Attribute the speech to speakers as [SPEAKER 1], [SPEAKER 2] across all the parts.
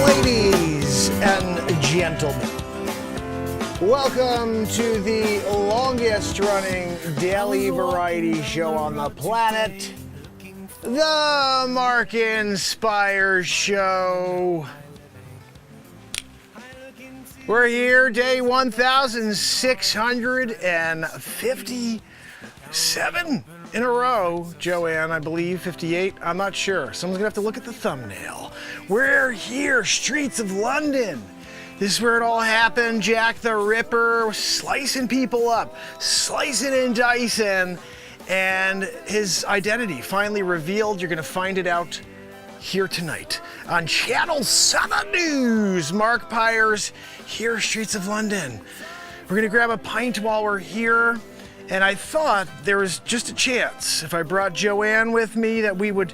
[SPEAKER 1] Ladies and gentlemen, welcome to the longest running daily variety show on the planet, the Mark Inspires Show. We're here, day 1657 in a row. Joanne, I believe, 58. I'm not sure. Someone's gonna have to look at the thumbnail. We're here, streets of London. This is where it all happened. Jack the Ripper slicing people up, slicing and dicing, and his identity finally revealed. You're gonna find it out here tonight on Channel 7 News. Mark Pires here, streets of London. We're gonna grab a pint while we're here, and I thought there was just a chance if I brought Joanne with me that we would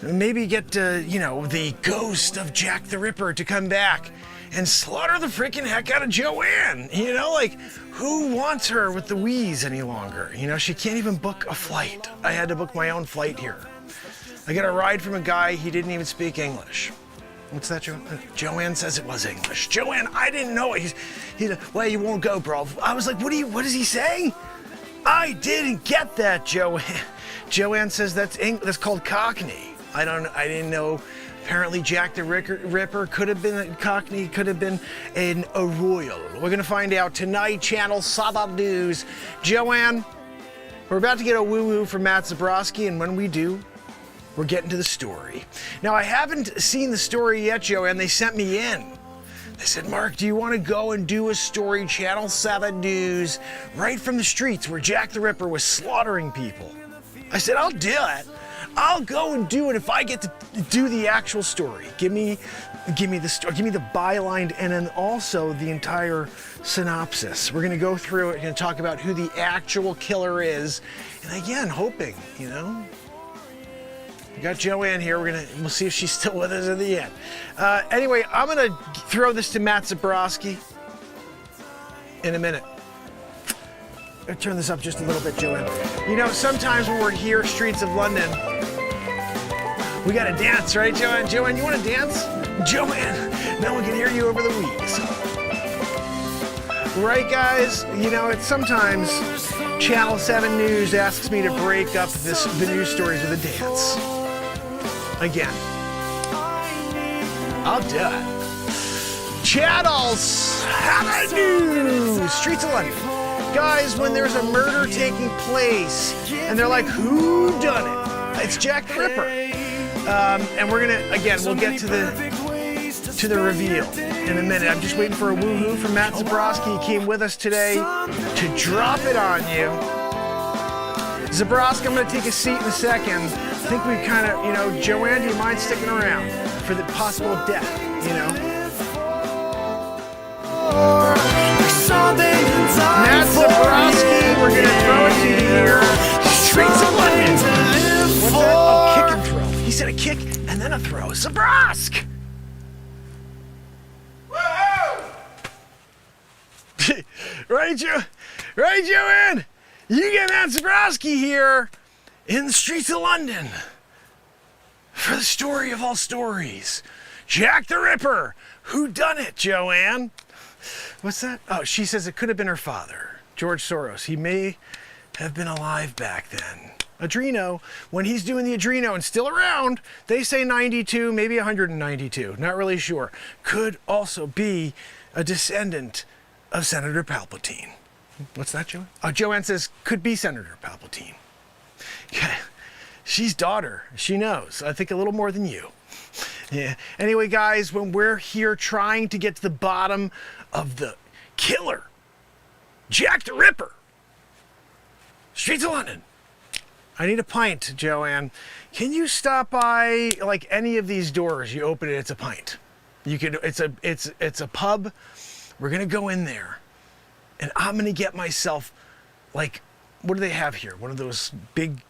[SPEAKER 1] maybe get the ghost of Jack the Ripper to come back and slaughter the freaking heck out of Joanne. You know, like, who wants her with the wheeze any longer? You know, she can't even book a flight. I had to book my own flight here. I got a ride from a guy, he didn't even speak English. What's that, Joanne says it was English. Joanne, I didn't know it. He's well, you won't go, bro. I was like, what is he saying? I didn't get that, Joanne. Joanne says that's called Cockney. I didn't know. Apparently Jack the Ripper could have been a Cockney, could have been a royal. We're gonna find out tonight, Channel 7 News. Joanne, we're about to get a woo-woo from Matt Zabrowski, and when we do, we're getting to the story. Now, I haven't seen the story yet, Joanne. They sent me in. They said, Mark, do you want to go and do a story, Channel 7 News, right from the streets where Jack the Ripper was slaughtering people? I said, I'll do it. I'll go and do it if I get to do the actual story. Give me the story, give me the byline, and then also the entire synopsis. We're gonna go through it and talk about who the actual killer is. And again, hoping, you know. We got Joanne here. We'll see if she's still with us at the end. Anyway, I'm gonna throw this to Matt Zabrowski in a minute. I'll turn this up just a little bit, Joanne. You know, sometimes when we're here, streets of London, we gotta dance, right, Joanne? Joanne, you wanna dance? Joanne, no one can hear you over the wheeze. Right, guys? You know, it's sometimes Channel 7 News asks me to break up the news stories with a dance. Again. I'll do it. Channel 7 News! Streets of London. Guys, when there's a murder taking place, and they're like, who done it? It's Jack the Ripper. And we're gonna, again, we'll get to the reveal in a minute. I'm just waiting for a woohoo from Matt Zabrowski. He came with us today to drop it on you. Zabrowski, I'm gonna take a seat in a second. I think we kind of, you know, Joanne, do you mind sticking around for the possible death, you know? Matt Zabrowski, we're gonna throw it to you here. Streets of London. What's that? Oh, kick and throw. He said a kick and then a throw. Zabrowski. Right, Joanne? You get Matt Zabrowski here in the streets of London for the story of all stories. Jack the Ripper. Who done it, Joanne? What's that? Oh, she says it could have been her father, George Soros. He may have been alive back then. Adreno, when he's doing the Adreno and still around, they say 92, maybe 192, not really sure. Could also be a descendant of Senator Palpatine. What's that, Joanne? Oh, Joanne says, could be Senator Palpatine. Okay. She's daughter. She knows. I think a little more than you. Yeah. Anyway, guys, when we're here trying to get to the bottom of the killer, Jack the Ripper, streets of London. I need a pint, Joanne. Can you stop by like any of these doors? You open it, it's a pint. You could. It's a pub. We're gonna go in there, and I'm gonna get myself, like, what do they have here? One of those big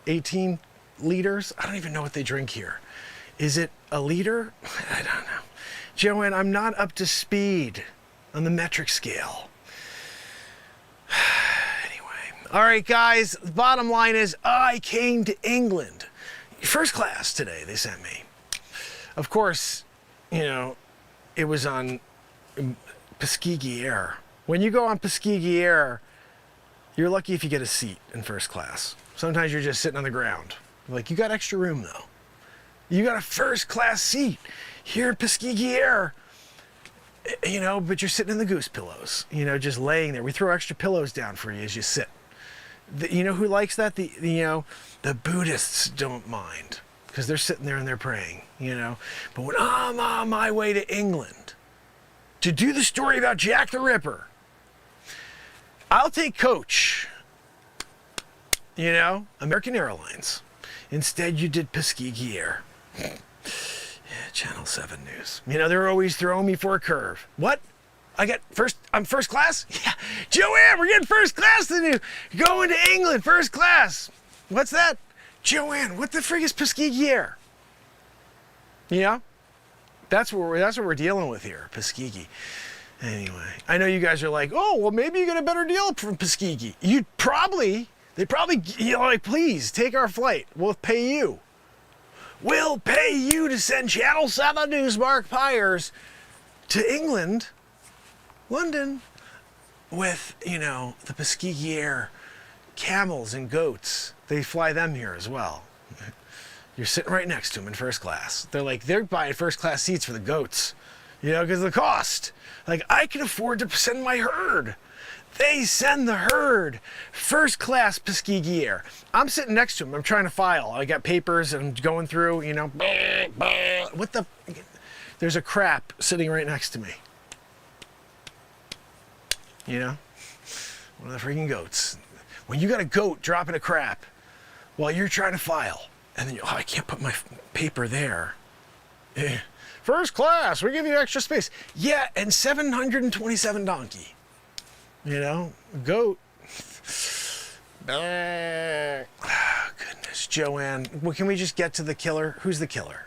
[SPEAKER 1] 18 liters? I don't even know what they drink here. Is it a liter? I don't know. Joanne, I'm not up to speed on the metric scale. Anyway, all right, guys, the bottom line is I came to England. First class today, they sent me. Of course, you know, it was on Tuskegee Air. When you go on Tuskegee Air, you're lucky if you get a seat in first class. Sometimes you're just sitting on the ground. Like, you got extra room though. You got a first class seat here in Tuskegee Air, you know, but you're sitting in the goose pillows, you know, just laying there. We throw extra pillows down for you as you sit. You know who likes that? You know, the Buddhists don't mind because they're sitting there and they're praying, you know. But when I'm on my way to England to do the story about Jack the Ripper, I'll take coach, you know, American Airlines. Instead, you did Tuskegee Air. Yeah, Channel 7 News. You know, they're always throwing me for a curve. What? I'm first class? Yeah, Joanne, we're getting first class today. Going to England, first class. What's that? Joanne, what the frig is Tuskegee Air? You know? That's what we're dealing with here, Tuskegee. Anyway, I know you guys are like, oh, well, maybe you get a better deal from Tuskegee. They probably, you know, like, please take our flight. We'll pay you. We'll pay you to send Channel 7 News Mark Pires to England, London, with, you know, the Tuskegee Air camels and goats. They fly them here as well. You're sitting right next to them in first class. They're buying first class seats for the goats, you know, because of the cost. Like, I can afford to send my herd. They send the herd first class Tuskegee Air. I'm sitting next to him. I'm trying to file. I got papers and I'm going through, you know. What the? There's a crap sitting right next to me. You know? One of the freaking goats. When you got a goat dropping a crap while you're trying to file, and then I can't put my paper there. First class, we give you extra space. Yeah, and 727 donkey. You know, goat. Oh, goodness, Joanne. Well, can we just get to the killer? Who's the killer?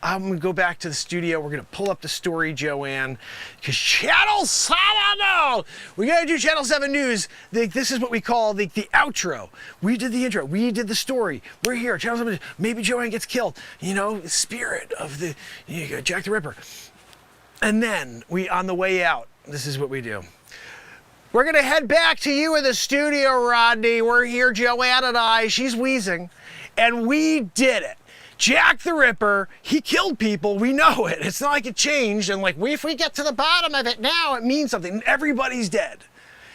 [SPEAKER 1] I'm going to go back to the studio. We're going to pull up the story, Joanne, because Channel 7, no! We got to do Channel 7 News. This is what we call the outro. We did the intro. We did the story. We're here, Channel 7 News. Maybe Joanne gets killed. You know, the spirit of the Jack the Ripper. And then, on the way out, this is what we do. We're going to head back to you in the studio, Rodney. We're here, Joanne and I. She's wheezing. And we did it. Jack the Ripper, he killed people. We know it. It's not like it changed. And if we get to the bottom of it now, it means something. Everybody's dead.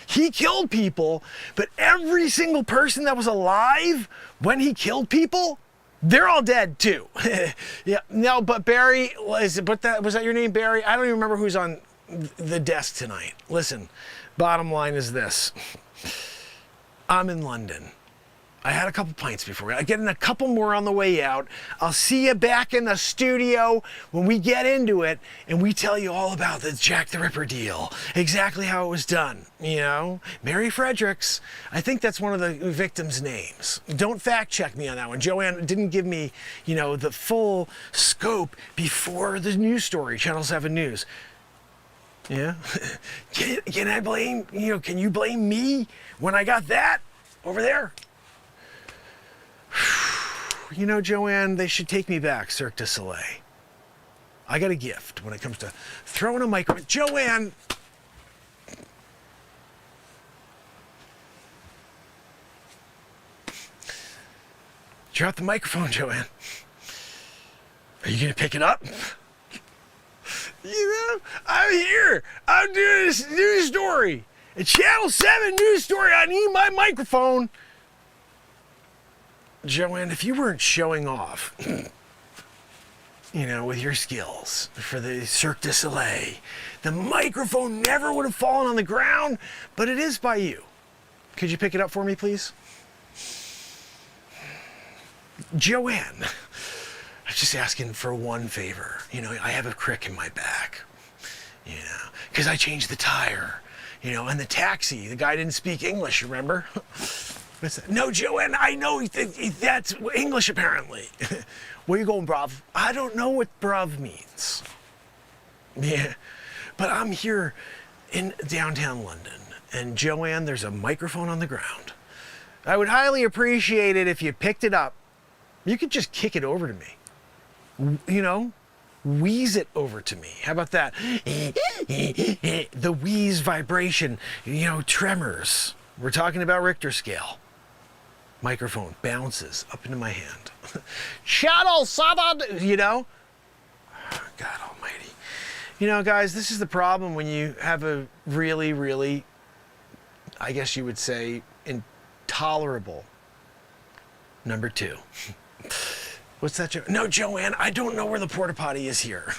[SPEAKER 1] He killed people, but every single person that was alive when he killed people, they're all dead too. Yeah. No, but Barry, was that your name, Barry? I don't even remember who's on the desk tonight. Listen. Bottom line is this. I'm in London. I had a couple pints before. I'm getting a couple more on the way out. I'll see you back in the studio when we get into it and we tell you all about the Jack the Ripper deal. Exactly how it was done. You know, Mary Fredericks. I think that's one of the victims' names. Don't fact check me on that one. Joanne didn't give me, you know, the full scope before the news story, Channel 7 News. Yeah. Can I blame, you know, can you blame me when I got that over there? You know, Joanne, they should take me back, Cirque du Soleil. I got a gift when it comes to throwing a microphone. Joanne! Drop the microphone, Joanne. Are you going to pick it up? You know, I'm here. I'm doing this news story. A Channel 7 news story. I need my microphone. Joanne, if you weren't showing off, you know, with your skills for the Cirque du Soleil, the microphone never would have fallen on the ground, but it is by you. Could you pick it up for me, please? Joanne. I'm just asking for one favor. You know, I have a crick in my back, you know, because I changed the tire, you know, and the taxi, the guy didn't speak English, remember? What's that? No, Joanne, I know that's English, apparently. Where you going, bruv? I don't know what bruv means. Yeah, but I'm here in downtown London, and Joanne, there's a microphone on the ground. I would highly appreciate it if you picked it up You could just kick it over to me. You know, wheeze it over to me. How about that? The wheeze vibration, you know, tremors. We're talking about Richter scale. Microphone bounces up into my hand. Channel 7, you know? God almighty. You know, guys, this is the problem when you have a really, really, I guess you would say, intolerable number 2. What's that, No, Joanne, I don't know where the porta potty is here.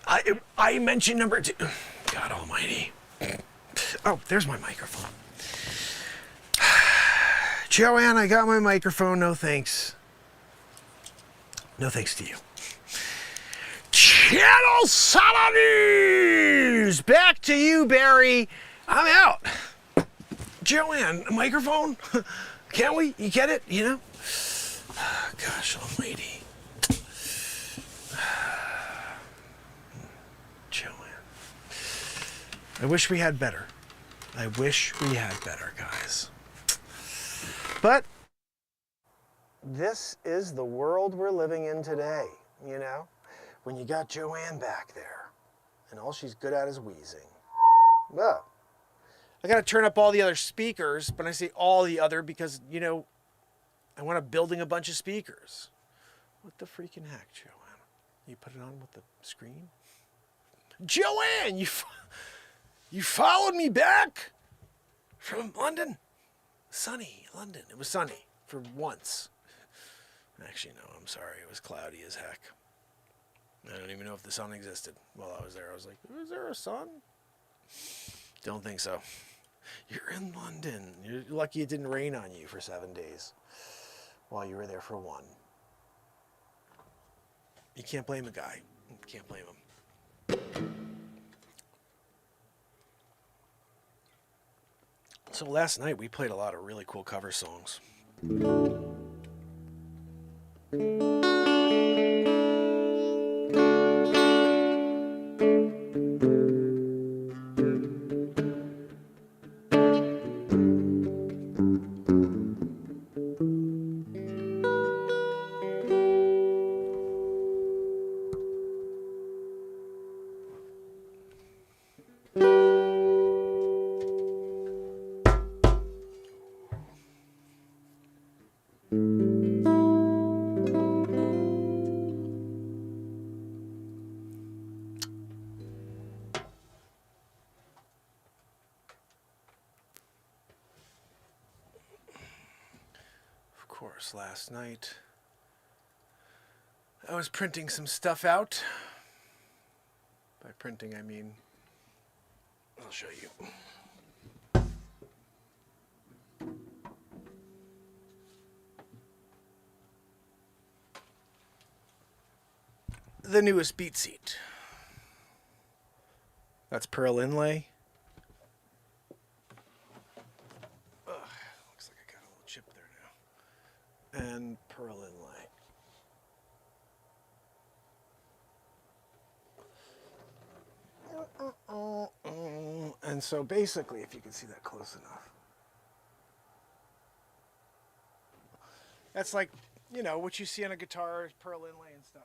[SPEAKER 1] I mentioned number 2. God almighty. Oh, there's my microphone. Joanne, I got my microphone. No thanks. No thanks to you. Channel 7 News! Back to you, Barry. I'm out. Joanne, a microphone? Can't we? You get it? You know? Gosh almighty. Joanne. I wish we had better. I wish we had better, guys. But this is the world we're living in today, you know? When you got Joanne back there, and all she's good at is wheezing. Well, I gotta turn up all the other speakers, but I say all the other because, you know, I want to building a bunch of speakers. What the freaking heck, Joanne? You put it on with the screen? Joanne, you followed me back from London? Sunny London. It was sunny for once. Actually, no, I'm sorry. It was cloudy as heck. I don't even know if the sun existed while I was there. I was like, is there a sun? Don't think so. You're in London. You're lucky it didn't rain on you for 7 days while you were there for 1. You can't blame a guy. You can't blame him. So last night we played a lot of really cool cover songs. Of course, last night I was printing some stuff out. By printing, I mean, I'll show you. The newest BeatSeat. That's pearl inlay. Ugh, looks like I got a little chip there now. And pearl inlay. And so basically, if you can see that close enough, that's like, you know, what you see on a guitar, pearl inlay and stuff.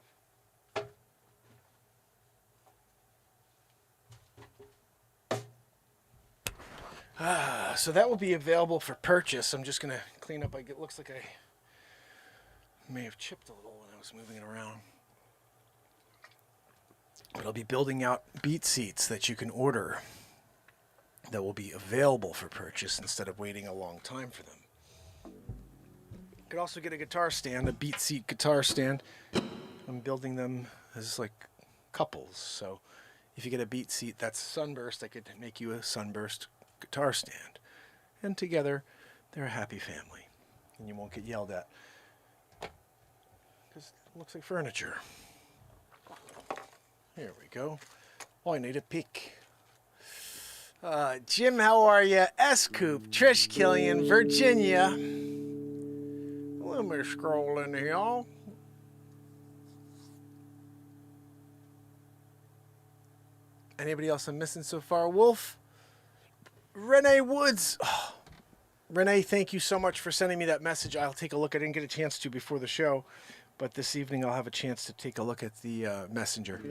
[SPEAKER 1] So that will be available for purchase. I'm just going to clean up. It looks like I may have chipped a little when I was moving it around. But I'll be building out BeatSeats that you can order that will be available for purchase instead of waiting a long time for them. You could also get a guitar stand, a BeatSeat guitar stand. I'm building them as like couples. So if you get a BeatSeat that's Sunburst, I could make you a Sunburst guitar stand. And together, they're a happy family. And you won't get yelled at. Because it looks like furniture. Here we go. Oh, I need a peek. Jim, how are you? S-Coop, Trish Killian, Virginia. Let me scroll in here, y'all. Anybody else I'm missing so far? Wolf? Renee Woods. Oh, Renee, thank you so much for sending me that message. I'll take a look. I didn't get a chance to before the show, but this evening I'll have a chance to take a look at the messenger.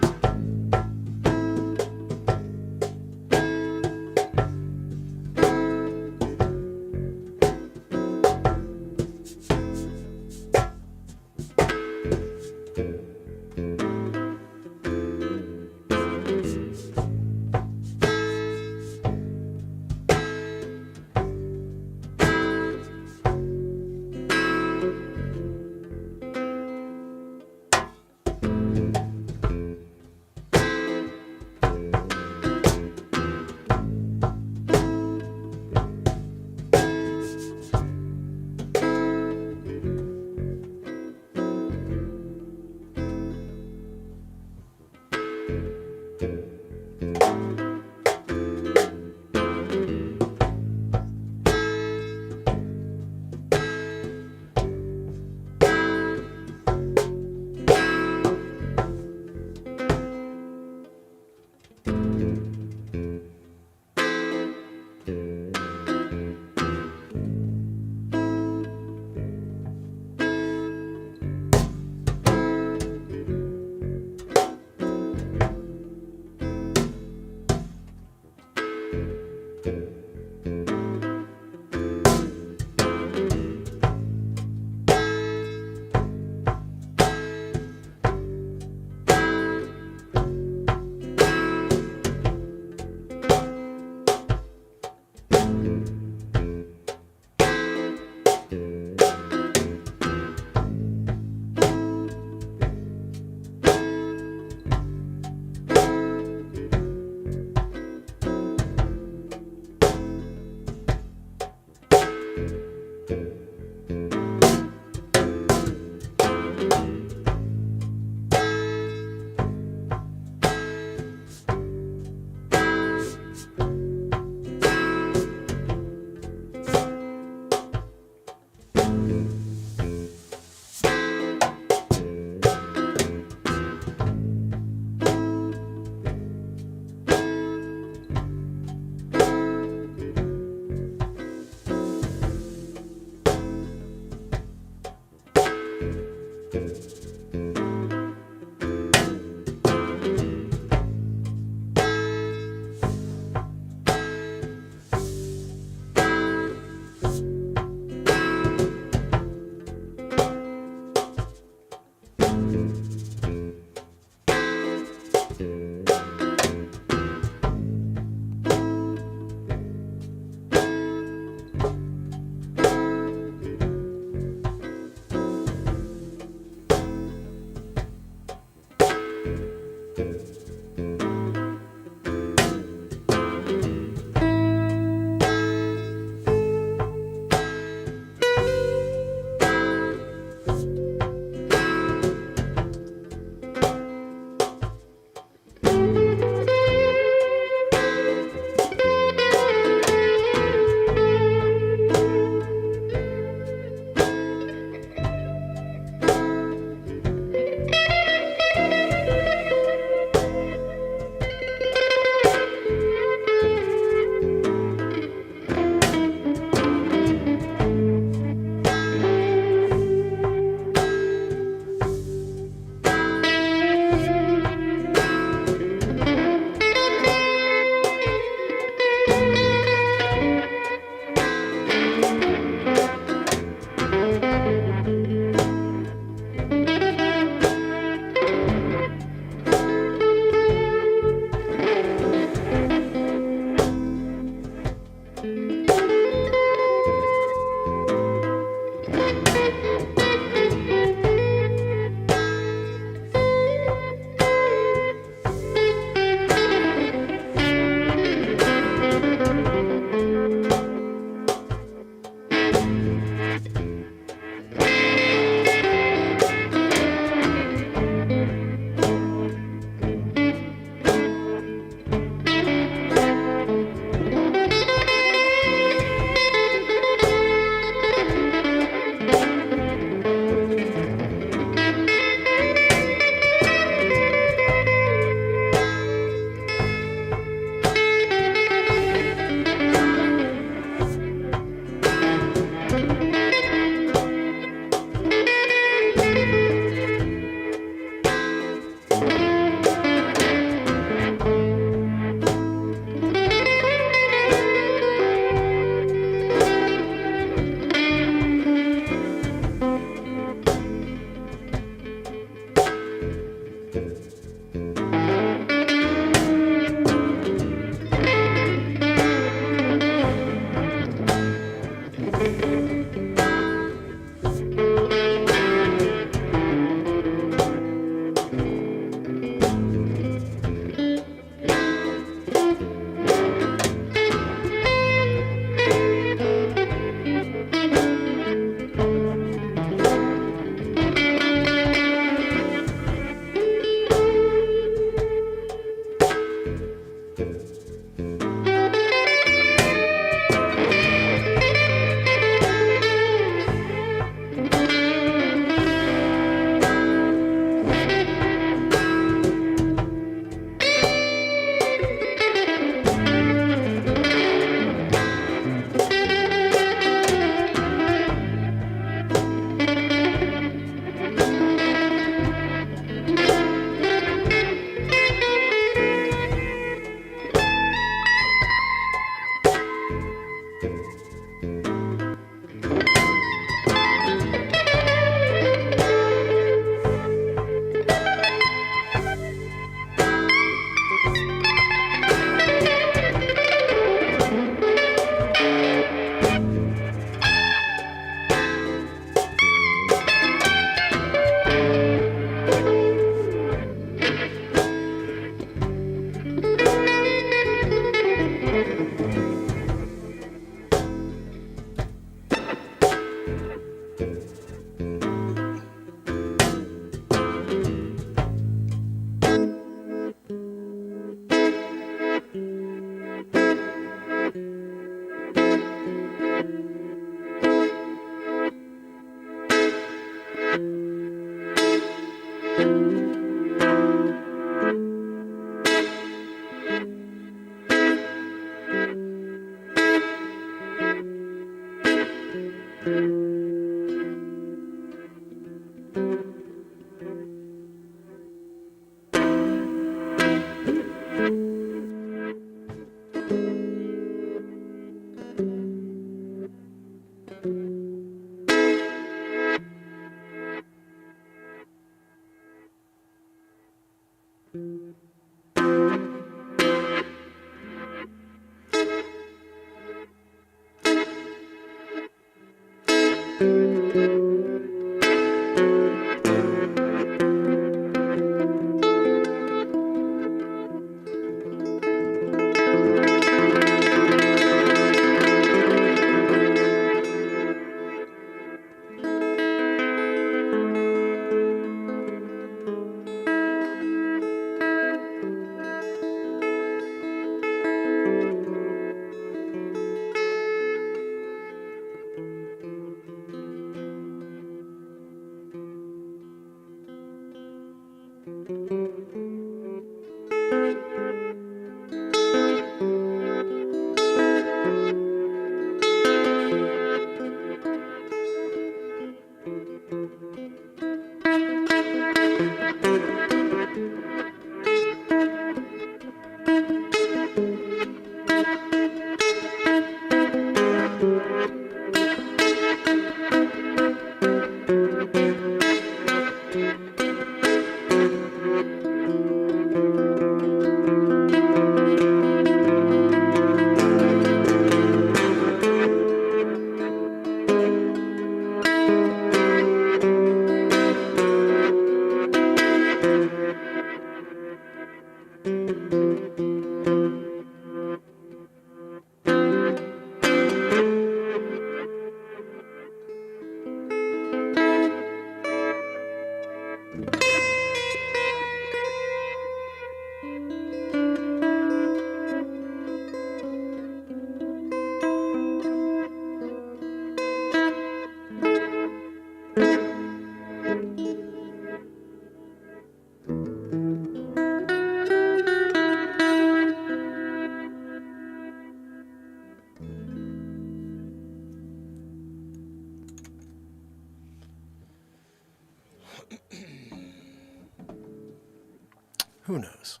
[SPEAKER 1] Who knows?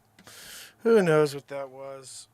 [SPEAKER 1] Who knows what that was?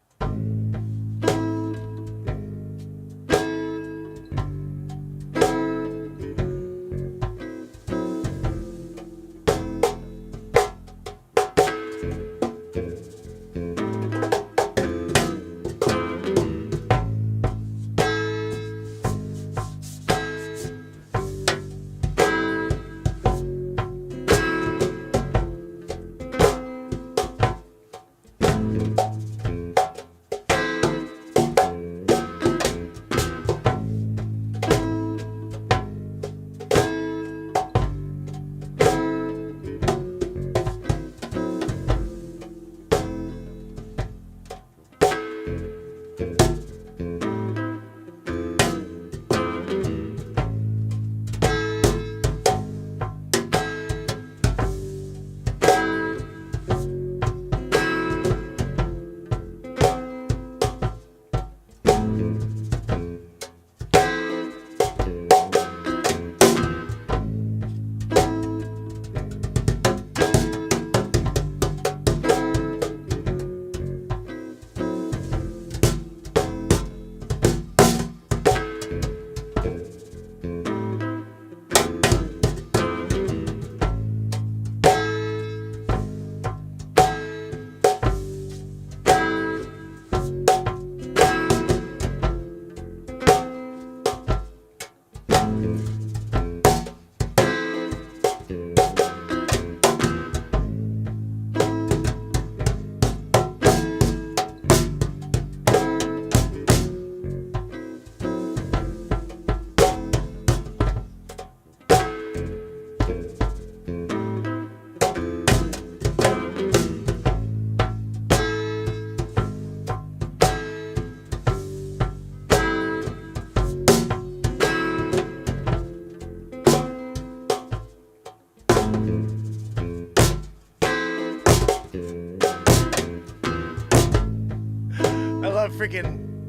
[SPEAKER 1] Freaking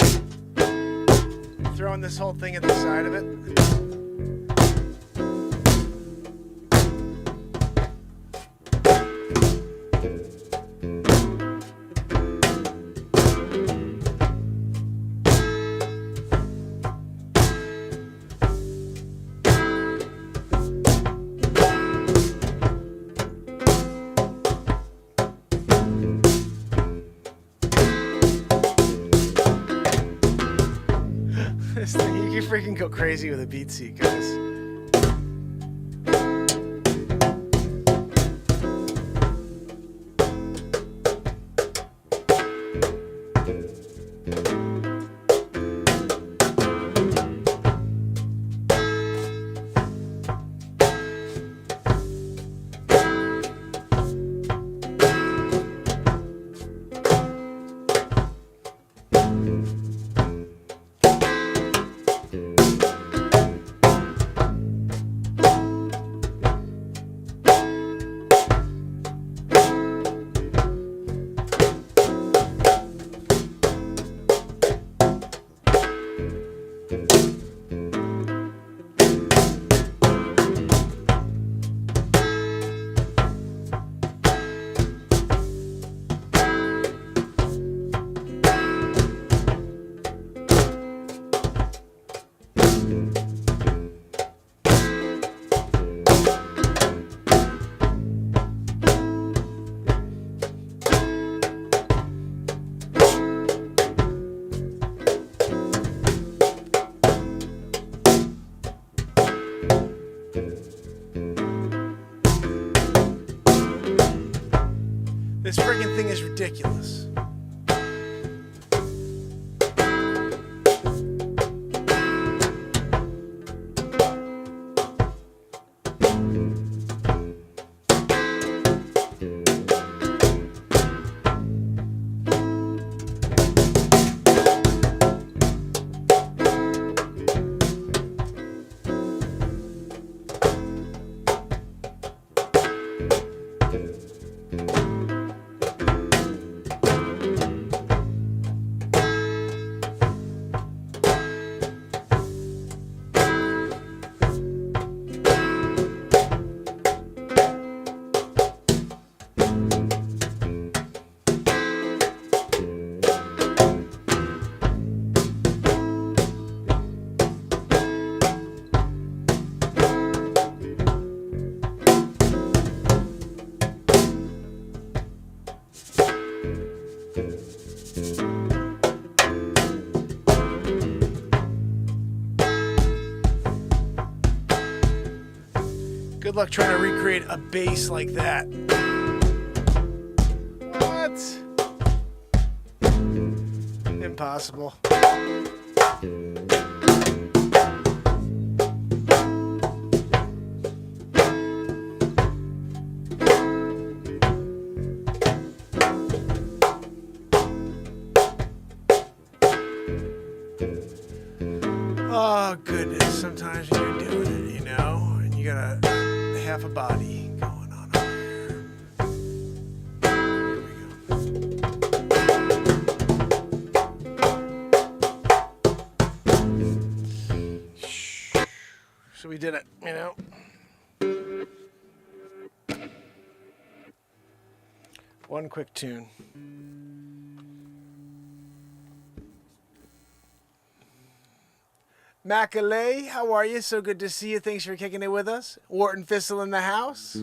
[SPEAKER 1] throwing this whole thing at the side of it. can go crazy with a BeatSeat, guys. This friggin' thing is ridiculous. Good luck trying to recreate a bass like that. What? Impossible. Oh goodness, sometimes when you're doing it, you know, and you got a half a body going on over here. Here we go. So we did it, you know. One quick tune. Macaulay, how are you? So good to see you. Thanks for kicking it with us. Wharton Thistle in the house.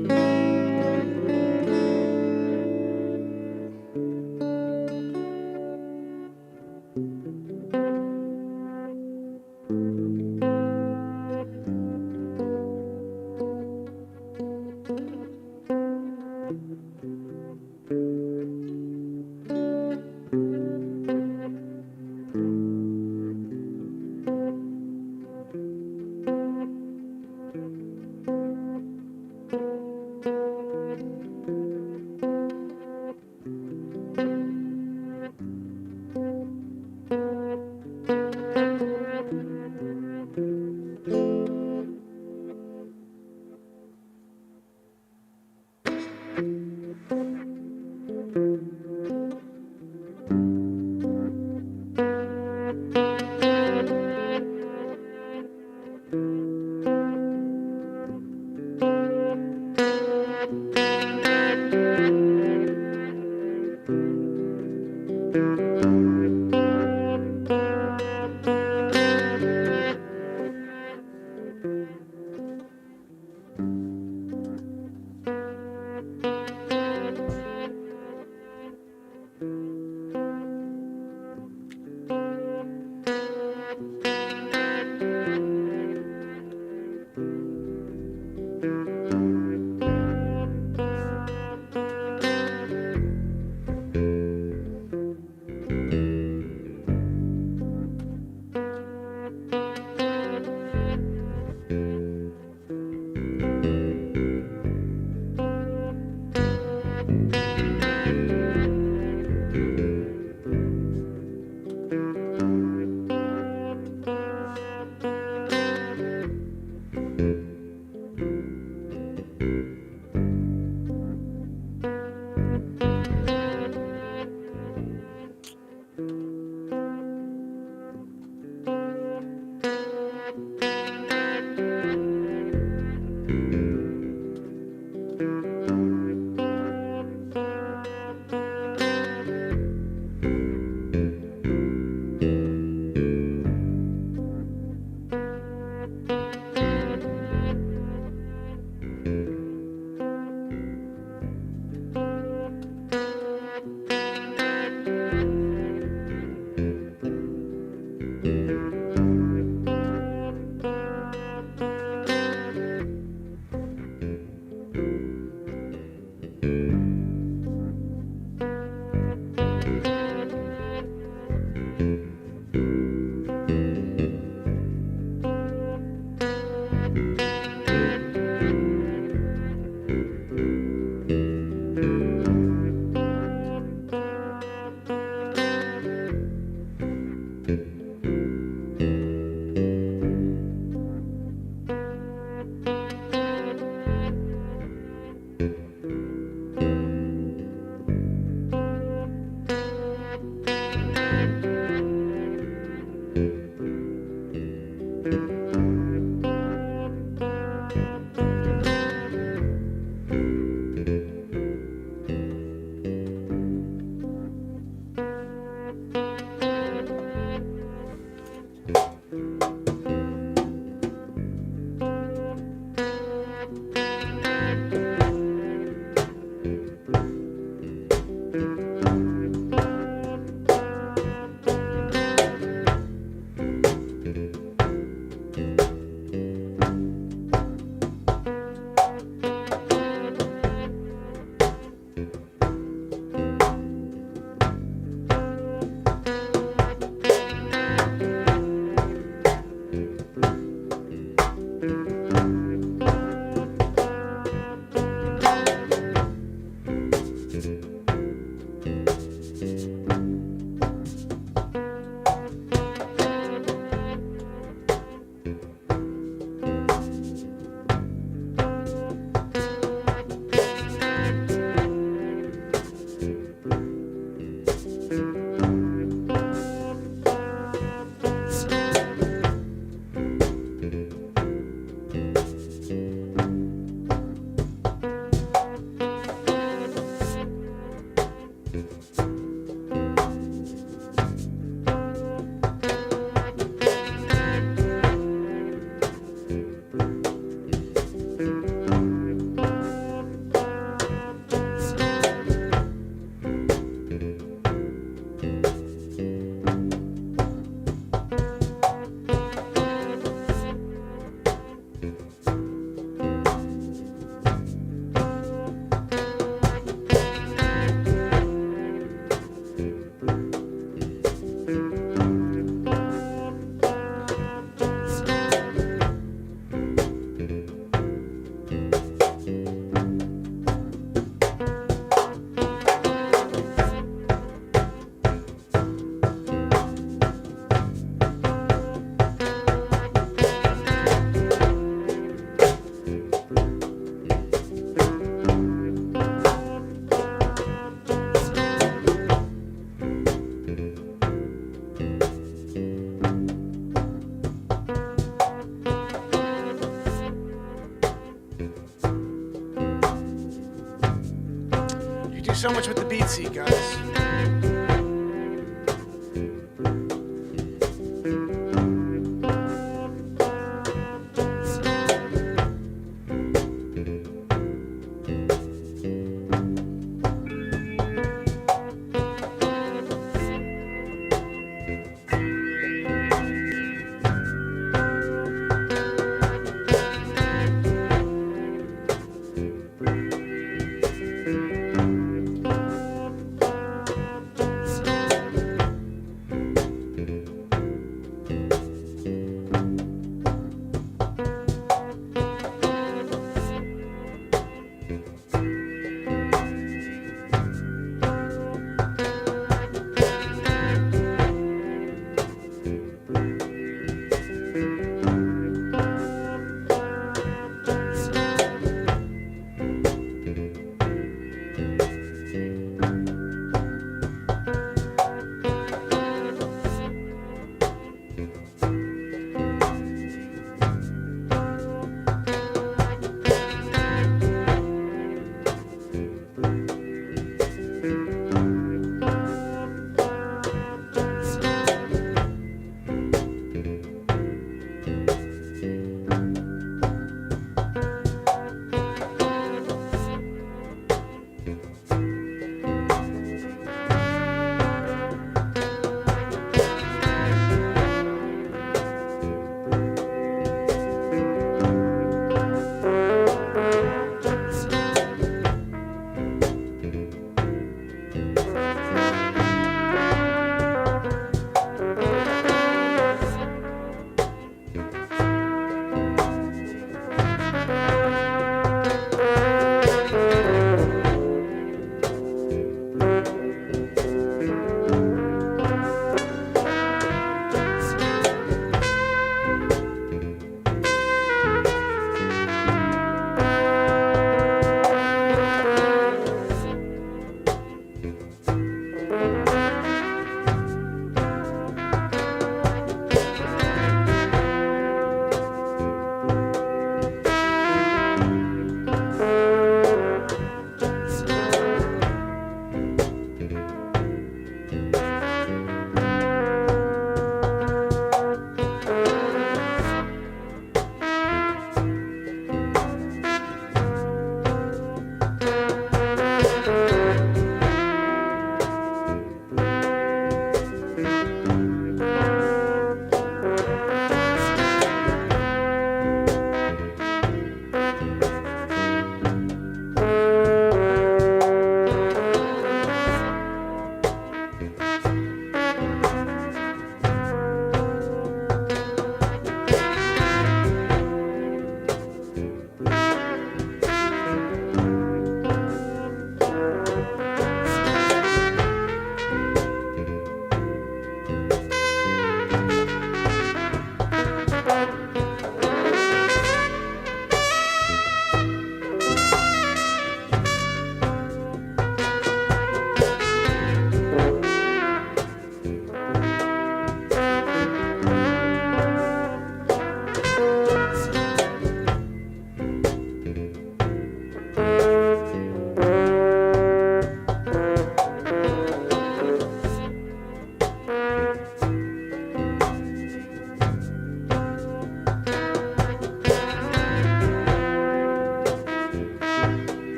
[SPEAKER 1] So much with the BeatSeat, guys.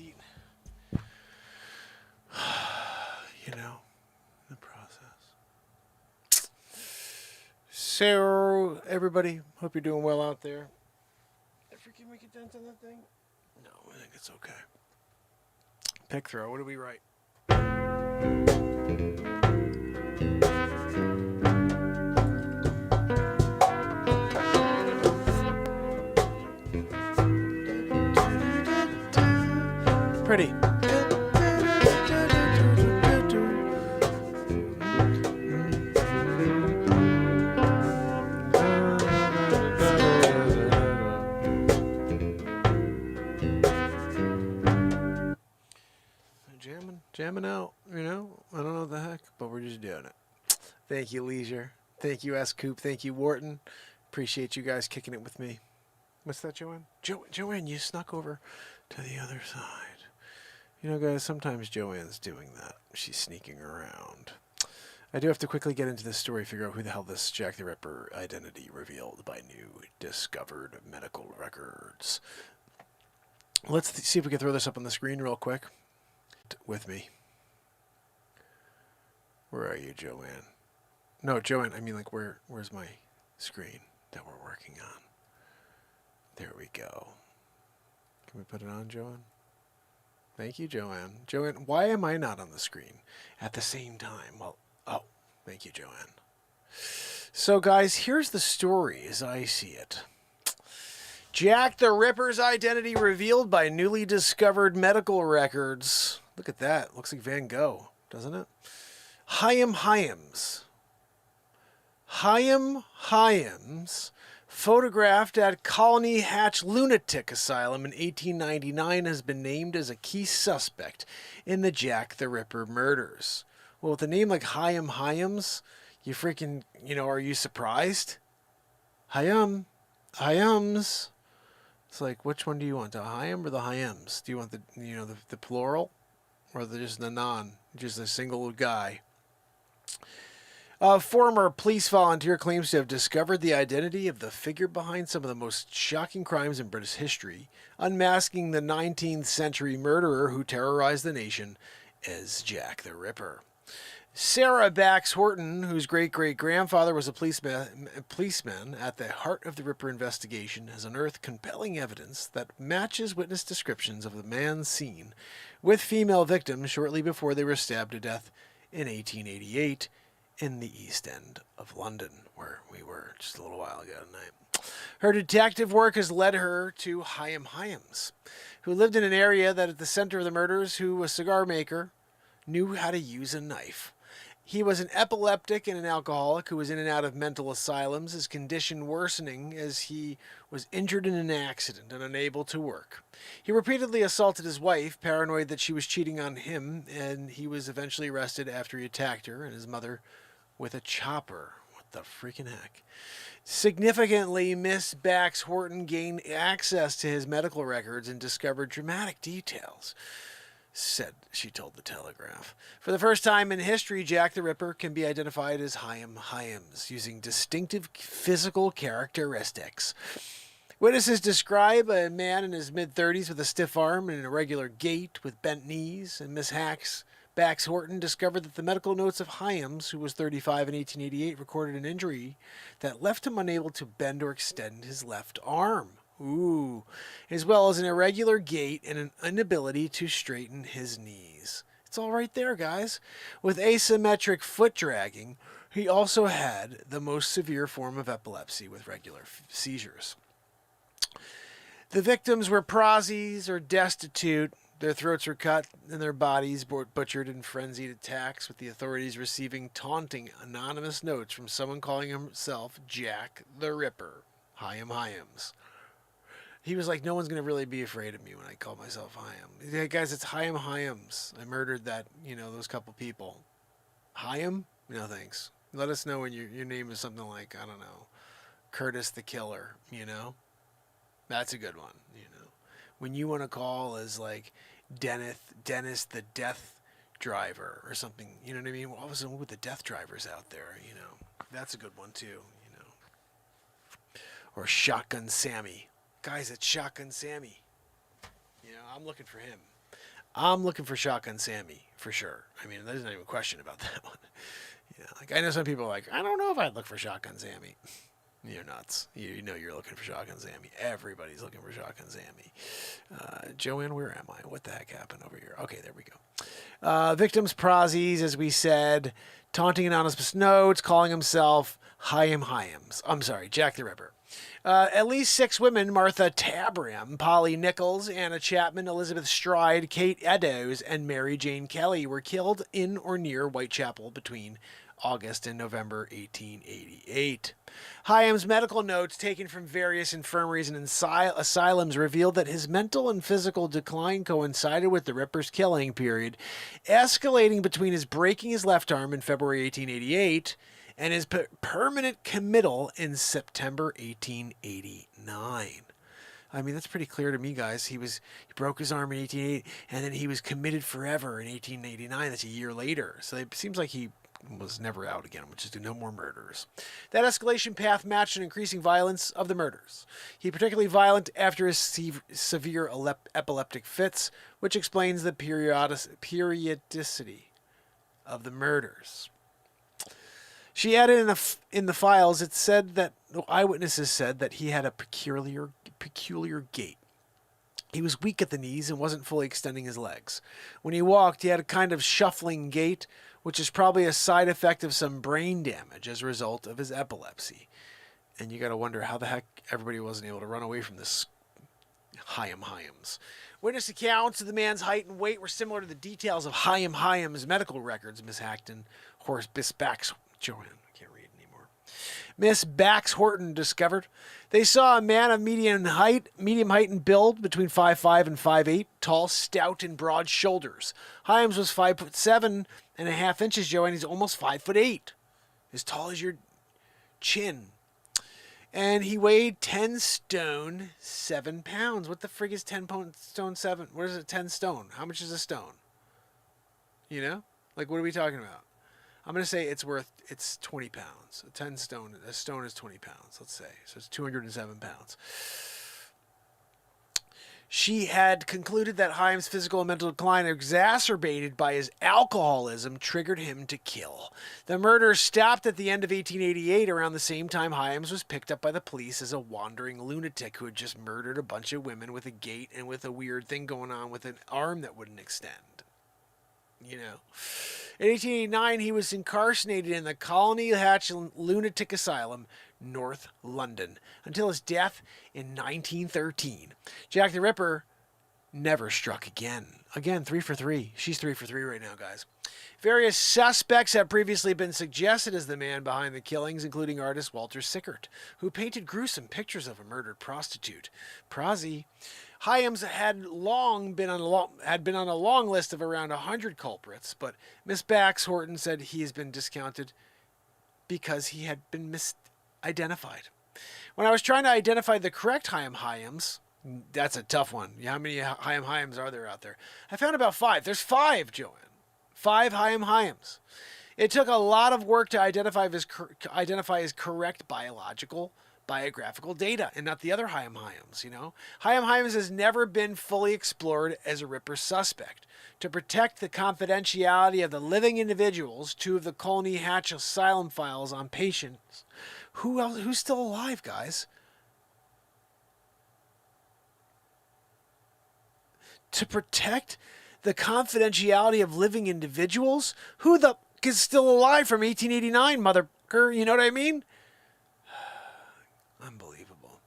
[SPEAKER 1] BeatSeat. You know, the process. So, everybody, hope you're doing well out there. Did I freaking make a dent on that thing? No, I think it's okay. Pick throw. What do we write? Pretty. Jamming out, you know? I don't know what the heck, but we're just doing it. Thank you, Leisure. Thank you, S. Coop. Thank you, Wharton. Appreciate you guys kicking it with me. What's that, Joanne? Joanne, you snuck over to the other side. You know, guys, sometimes Joanne's doing that. She's sneaking around. I do have to quickly get into this story, figure out who the hell this Jack the Ripper identity revealed by new discovered medical records. Let's see if we can throw this up on the screen real quick. With me. Where are you, Joanne? No, Joanne, I mean, like, where's my screen that we're working on? There we go. Can we put it on, Joanne? Thank you, Joanne. Joanne, why am I not on the screen at the same time? Well, oh, thank you, Joanne. So, guys, here's the story as I see it. Jack the Ripper's identity revealed by newly discovered medical records. Look at that. Looks like Van Gogh, doesn't it? Chaim Hyams. Chaim Hyams, photographed at Colony Hatch Lunatic Asylum in 1899, has been named as a key suspect in the Jack the Ripper murders. Well, with a name like Chaim Hyams, you freaking, you know, are you surprised? Hyams. It's like, which one do you want, the Chaim or the Hyams? Do you want the, you know, the plural, or just the non, just a single guy? A former police volunteer claims to have discovered the identity of the figure behind some of the most shocking crimes in British history, unmasking the 19th century murderer who terrorized the nation as Jack the Ripper. Sarah Bax Horton, whose great-great-grandfather was a policeman at the heart of the Ripper investigation, has unearthed compelling evidence that matches witness descriptions of the man seen with female victims shortly before they were stabbed to death in 1888 in the East End of London, where we were just a little while ago tonight. Her detective work has led her to Chaim Hyams, who lived in an area that at the center of the murders, who was a cigar maker, knew how to use a knife. He was an epileptic and an alcoholic who was in and out of mental asylums, his condition worsening as he was injured in an accident and unable to work. He repeatedly assaulted his wife, paranoid that she was cheating on him, and he was eventually arrested after he attacked her and his mother with a chopper. What the freaking heck? Significantly, Miss Bax Horton gained access to his medical records and discovered dramatic details. She told the Telegraph. For the first time in history, Jack the Ripper can be identified as Chaim Hyams, using distinctive physical characteristics. Witnesses describe a man in his mid-30s with a stiff arm and an irregular gait with bent knees, and Miss Bax Horton discovered that the medical notes of Hyams, who was 35 in 1888, recorded an injury that left him unable to bend or extend his left arm. Ooh, as well as an irregular gait and an inability to straighten his knees. It's all right there, guys. With asymmetric foot dragging, he also had the most severe form of epilepsy with regular seizures. The victims were prosies or destitute. Their throats were cut and their bodies butchered in frenzied attacks, with the authorities receiving taunting anonymous notes from someone calling himself Jack the Ripper, Chaim Hyams. He was like, no one's going to really be afraid of me when I call myself Chaim. Yeah, guys, it's Chaim Hyams. I murdered that, those couple people. Chaim? No, thanks. Let us know when your name is something like, I don't know, Curtis the Killer, That's a good one, When you want to call as like Dennis the Death Driver or something, you know what I mean? Well, all of a sudden, with the Death Drivers out there, That's a good one too, Or Shotgun Sammy. Guys, it's Shotgun Sammy. I'm looking for him. I'm looking for Shotgun Sammy for sure. I mean, there's not even a question about that one. Yeah, like I know some people are like, I don't know if I'd look for Shotgun Sammy. You're nuts. You know you're looking for Shotgun Sammy. Everybody's looking for Shotgun Sammy. Joanne, where am I? What the heck happened over here? Okay, there we go. Victims Prazis, as we said, taunting anonymous notes, calling himself Jack the Ripper. At least 6 women, Martha Tabram, Polly Nichols, Anna Chapman, Elizabeth Stride, Kate Eddowes, and Mary Jane Kelly were killed in or near Whitechapel between August and November 1888. Hyam's medical notes taken from various infirmaries and asylums revealed that his mental and physical decline coincided with the Ripper's killing period, escalating between his breaking his left arm in February 1888 and his permanent committal in September 1889. I mean, that's pretty clear to me, guys. He broke his arm in 1888, and then he was committed forever in 1889. That's a year later. So it seems like he was never out again, which is to no more murders. That escalation path matched an increasing violence of the murders. He particularly violent after his severe epileptic fits, which explains the periodicity of the murders. She added in the files, it said that eyewitnesses said that he had a peculiar gait. He was weak at the knees and wasn't fully extending his legs. When he walked, he had a kind of shuffling gait, which is probably a side effect of some brain damage as a result of his epilepsy. And you got to wonder how the heck everybody wasn't able to run away from this Hyams. Witness accounts of the man's height and weight were similar to the details of Hyams' medical records, Miss Hackton, Horace Bisbacks, Joanne, I can't read anymore. Miss Bax Horton discovered. They saw a man of medium height and build, between 5'5" and 5'8", tall, stout, and broad shoulders. Hyams was 5'7.5" Joanne. He's almost 5'8", as tall as your chin. And he weighed 10 stone, 7 pounds. What the frig is 10 stone 7? What is it, 10 stone? How much is a stone? You know? Like, what are we talking about? I'm going to say it's 20 pounds. A stone is 20 pounds, let's say. So it's 207 pounds. She had concluded that Hyams' physical and mental decline, exacerbated by his alcoholism, triggered him to kill. The murder stopped at the end of 1888, around the same time Hyams was picked up by the police as a wandering lunatic who had just murdered a bunch of women with a gait and with a weird thing going on with an arm that wouldn't extend. You know. In 1889, he was incarcerated in the Colony Hatch Lunatic Asylum, North London, until his death in 1913. Jack the Ripper never struck again. Again, 3 for 3. She's 3 for 3 right now, guys. Various suspects have previously been suggested as the man behind the killings, including artist Walter Sickert, who painted gruesome pictures of a murdered prostitute. Prazi. Hyams had been on a long list of around 100 culprits, but Miss Bax Horton said he has been discounted because he had been misidentified. When I was trying to identify the correct Hyams, that's a tough one. How many Hyams are there out there? I found about 5. There's 5, Joanne. 5 Hyams. It took a lot of work to identify his correct biographical data, and not the other Hyams, you know. Hyams has never been fully explored as a Ripper suspect. To protect the confidentiality of the living individuals, 2 of the Colony Hatch asylum files on patients. Who's still alive, guys? To protect the confidentiality of living individuals? Who the is still alive from 1889, motherfucker? You know what I mean? Unbelievable.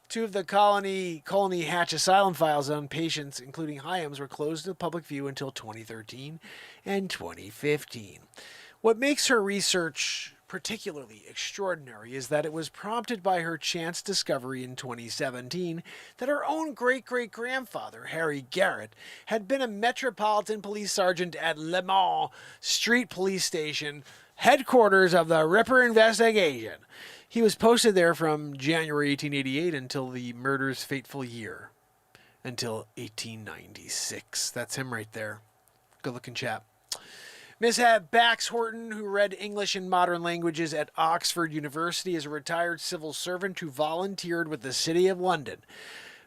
[SPEAKER 1] 2 of the Colony Hatch asylum files on patients, including Hyams, were closed to public view until 2013 and 2015. What makes her research particularly extraordinary is that it was prompted by her chance discovery in 2017 that her own great-great-grandfather, Harry Garrett, had been a Metropolitan Police Sergeant at Le Mans Street Police Station, headquarters of the Ripper investigation. He was posted there from January 1888 until the murder's fateful year, until 1896. That's him right there. Good-looking chap. Miss Bax Horton, who read English and Modern Languages at Oxford University, is a retired civil servant who volunteered with the City of London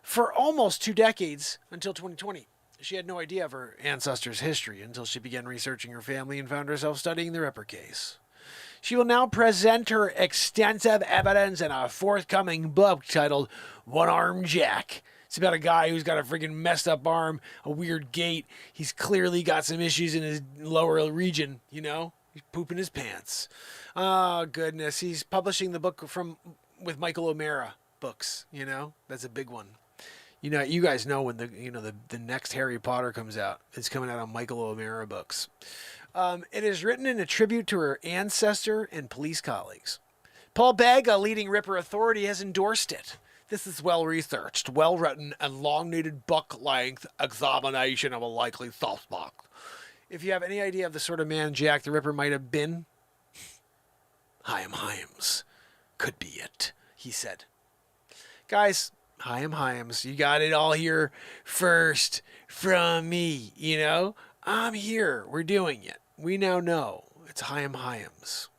[SPEAKER 1] for almost 2 decades until 2020.
[SPEAKER 2] She had no idea of her ancestors' history until she began researching her family and found herself studying the Ripper case. She will now present her extensive evidence in a forthcoming book titled One-Armed Jack. It's about a guy who's got a freaking messed up arm, a weird gait. He's clearly got some issues in his lower region, you know? He's pooping his pants. Oh, goodness. He's publishing the book with Michael O'Mara books, you know? That's a big one. You know, you guys know when the next Harry Potter comes out. It's coming out on Michael O'Mara books. It is written in a tribute to her ancestor and police colleagues. Paul Begg, a leading Ripper authority, has endorsed it. This is well-researched, well-written, and long-needed book-length examination of a likely suspect. If you have any idea of the sort of man Jack the Ripper might have been, Chaim Hyams could be it, he said. Guys, Chaim Hyams, you got it all here first from me, you know? I'm here. We're doing it. We now know it's Chaim Hyams.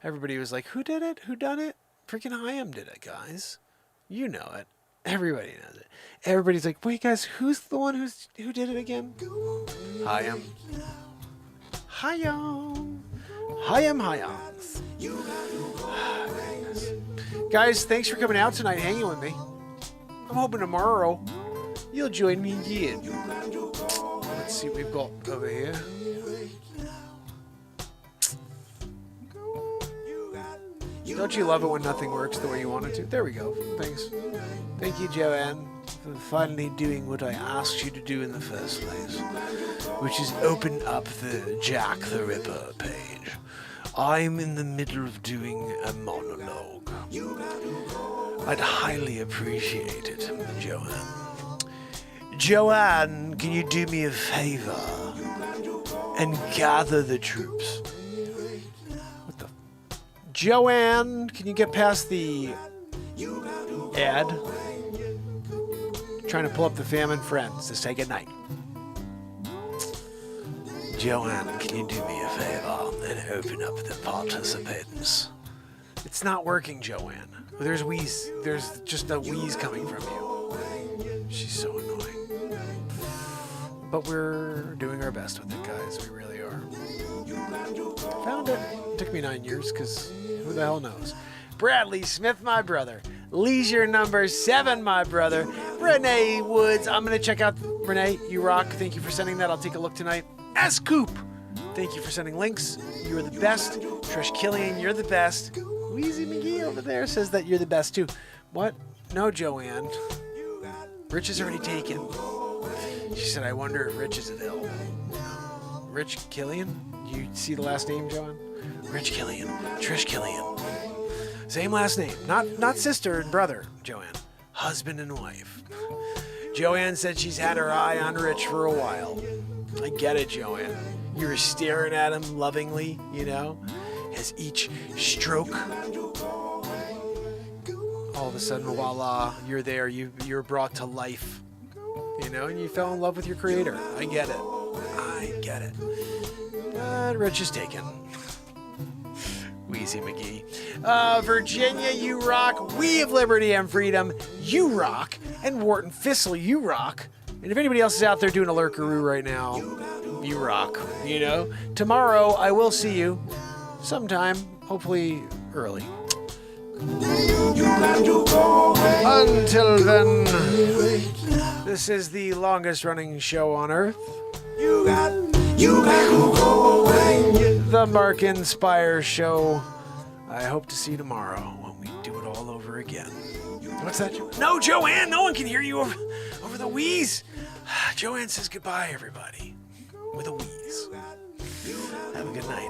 [SPEAKER 2] Everybody was like, who did it? Who done it? Freaking Chaim did it, guys. You know it. Everybody knows it. Everybody's like, wait, guys, who's the one who did it again? Chaim. Chaim. Chaim Hyams. Guys, thanks for coming out tonight, hanging with me. I'm hoping tomorrow you'll join me again. Let's see what we've got over here. Don't you love it when nothing works the way you want it to? There we go. Thanks. Thank you, Joanne, for finally doing what I asked you to do in the first place, which is open up the Jack the Ripper page. I'm in the middle of doing a monologue. I'd highly appreciate it, Joanne. Joanne, can you do me a favor and gather the troops? What the? Joanne, can you get past the ad? Trying to pull up the famine friends to say goodnight. Joanne, can you do me a favor and open up the participants? It's not working, Joanne. There's wheeze. There's just a wheeze coming from you. She's so annoying. But we're doing our best with it, guys. We really are. Found it. It took me 9 years, because who the hell knows? Bradley Smith, my brother. Leisure number 7, my brother. Renee Woods. I'm going to check out. Renee, you rock. Thank you for sending that. I'll take a look tonight. S. Coop. Thank you for sending links. You're the best. Trish Killian, you're the best. Wheezy McGee over there says that you're the best too. What? No, Joanne. Rich is already taken. She said, I wonder if Rich is available. Rich Killian? You see the last name, Joanne? Rich Killian. Trish Killian. Same last name. Not sister and brother, Joanne. Husband and wife. Joanne said she's had her eye on Rich for a while. I get it, Joanne. You were staring at him lovingly, you know, as each stroke, all of a sudden, voila, you're there, you're brought to life, you know, and you fell in love with your creator. I get it. I get it. But Rich is taken. Wheezy McGee. Virginia, you rock. We have liberty and freedom. You rock. And Wharton Thistle, you rock. And if anybody else is out there doing a lurkaroo right now, you rock, you know? Tomorrow, I will see you sometime, hopefully early. Until then, this is the longest running show on earth. The Mark Inspire Show. I hope to see you tomorrow when we do it all over again. What's that? No, Joanne, no one can hear you over the wheeze. Joanne says goodbye, everybody, with a wheeze. Have a good night.